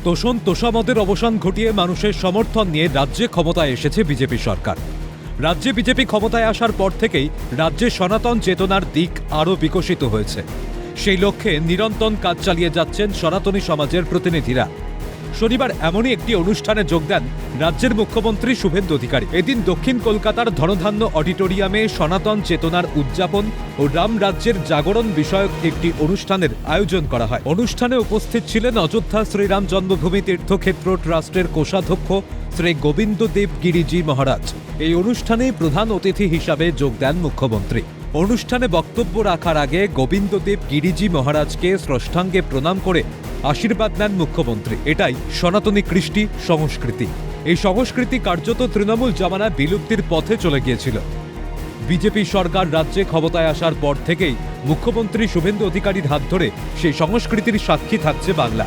তোষণ তোষামদের অবসান ঘটিয়ে মানুষের সমর্থন নিয়ে রাজ্যে ক্ষমতায় এসেছে বিজেপি সরকার। রাজ্যে বিজেপি ক্ষমতায় আসার পর থেকেই রাজ্যে সনাতন চেতনার দিক আরও বিকশিত হয়েছে। সেই লক্ষ্যে নিরন্তর কাজ চালিয়ে যাচ্ছেন সনাতনী সমাজের প্রতিনিধিরা। শনিবার এমনই একটি অনুষ্ঠানে যোগ দেন রাজ্যের মুখ্যমন্ত্রী শুভেন্দু অধিকারী। এদিন দক্ষিণ কলকাতার ধনধান্য অডিটোরিয়ামে সনাতন চেতনার উদযাপন ও রাম রাজ্যের জাগরণ বিষয়ক একটি অনুষ্ঠানের আয়োজন করা হয়। অনুষ্ঠানে উপস্থিত ছিলেন অযোধ্যা শ্রীরাম জন্মভূমি তীর্থক্ষেত্র ট্রাস্টের কোষাধ্যক্ষ শ্রী গোবিন্দ দেব গিরিজি মহারাজ। এই অনুষ্ঠানে প্রধান অতিথি হিসাবে যোগ দেন মুখ্যমন্ত্রী। অনুষ্ঠানে বক্তব্য রাখার আগে গোবিন্দ দেব গিরিজি মহারাজকে স্রষ্টাঙ্গে প্রণাম করে আশীর্বাদ নেন মুখ্যমন্ত্রী। এটাই সনাতনী কৃষ্টি সংস্কৃতি। এই সংস্কৃতি কার্যত তৃণমূল জামানায় বিলুপ্তির পথে চলে গিয়েছিল। বিজেপি সরকার রাজ্যে ক্ষমতায় আসার পর থেকেই মুখ্যমন্ত্রী শুভেন্দু অধিকারীর হাত ধরে সেই সংস্কৃতির সাক্ষী থাকছে বাংলা।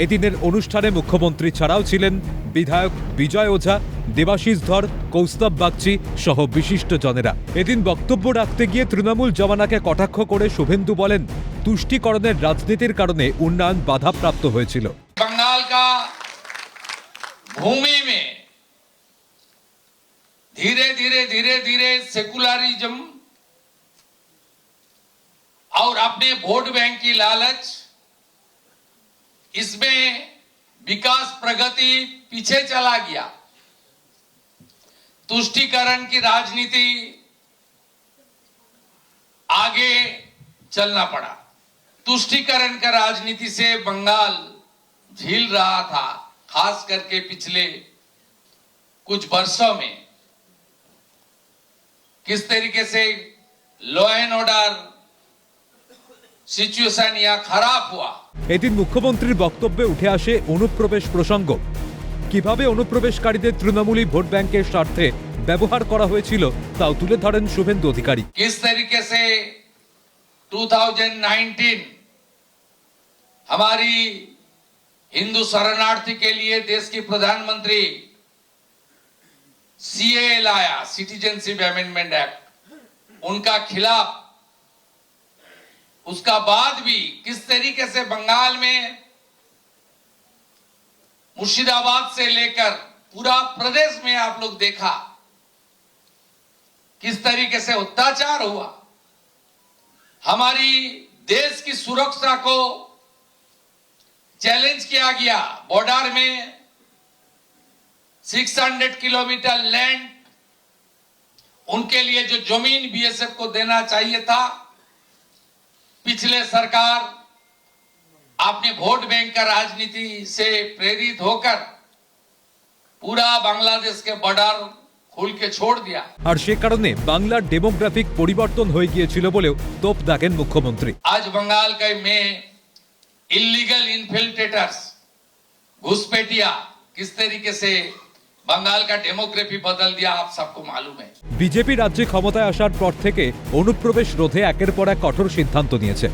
এদিনের অনুষ্ঠানে মুখ্যমন্ত্রী ছাড়াও ছিলেন বিধায়ক বিজয় ওঝা, দেবাশিস ধর, কৌস্তব বাগচি সহ বিশিষ্ট জনেরা। এদিন বক্তব্য রাখতে গিয়ে তৃণমূল জমানাকে কটাক্ষ করে শুভেন্দু বলেন, তুষ্টিকরণের রাজনীতির কারণে উন্নয়ন বাধাপ্রাপ্ত হয়েছিল। बंगाल का भूमि में धीरे धीरे सेकुलरिज्म और अपने वोट बैंक की लालच, इसमें विकास प्रगति पीछे चला गया। तुष्टीकरण की राजनीति आगे चलना पड़ा। तुष्टीकरण का राजनीति से बंगाल झील रहा था, खास करके पिछले कुछ वर्षों में। किस तरीके से लॉ एंड ऑर्डर सिचुएशन या खराब हुआ। এদিন মুখ্যমন্ত্রীর বক্তব্যে উঠে আসে অনুপ্রবেশ প্রসঙ্গ। কিভাবে অনুপ্রবেশকারীদের তৃণমূলী ভোট ব্যাংকের স্বার্থে ব্যবহার করা হয়েছিল তাও তুলে ধরেন শুভেন্দু অধিকারী। किस तरीके से 2019 हमारी हिंदू शरणार्थी के लिए देश की प्रधानमंत्री सीए लाया, सिटीजनशिप अमेंडमेंट एक्ट, उनका खिलाफ। उसका बाद भी किस तरीके से बंगाल में मुर्शिदाबाद से लेकर पूरा प्रदेश में आप लोग देखा किस तरीके से अत्याचार हुआ। हमारी देश की सुरक्षा को चैलेंज किया गया। बॉर्डर में 600 किलोमीटर लैंड, उनके लिए जो जमीन बीएसएफ को देना चाहिए था, पिछले सरकार आपने वोट बैंक का राजनीति से प्रेरित होकर पूरा बांग्लादेश के बॉर्डर খুল কে ছোড় দিয়া। আর সে কারণে বাংলার ডেমোগ্রাফিক পরিবর্তন হয়ে গিয়েছিল বলেও তোপ দাগেন মুখ্যমন্ত্রী। आज बंगाल के में इलीगल इन्फिल्ट्रेटर्स, घुसपैठिया किस तरीके से बंगाल का डेमोग्राफी बदल दिया, आप सबको मालूम है। বিজেপি রাজ্যে ক্ষমতায় আসার পর থেকে অনুপ্রবেশ রোধে একের পর এক কঠোর সিদ্ধান্ত নিয়েছে।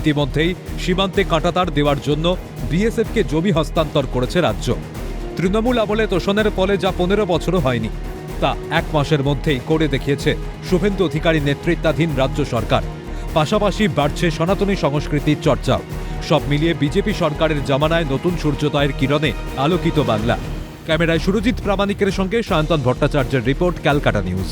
ইতিমধ্যেই সীমান্তে কাঁটাতার দেওয়ার জন্য বিএসএফকে জমি হস্তান্তর করেছে রাজ্য। তৃণমূল আমলে তোষণের ফলে যা 15 বছরও হয়নি, তা 1 মাসের মধ্যেই করে দেখিয়েছে শুভেন্দু অধিকারী নেতৃত্বাধীন রাজ্য সরকার। পাশাপাশি বাড়ছে সনাতনী সংস্কৃতির চর্চাও। সব মিলিয়ে বিজেপি সরকারের জামানায় নতুন সূর্যোদয়ের কিরণে আলোকিত বাংলা। ক্যামেরায় সুরজিৎ প্রামাণিকের সঙ্গে সায়ন্তন ভট্টাচার্যের রিপোর্ট, ক্যালকাটা নিউজ।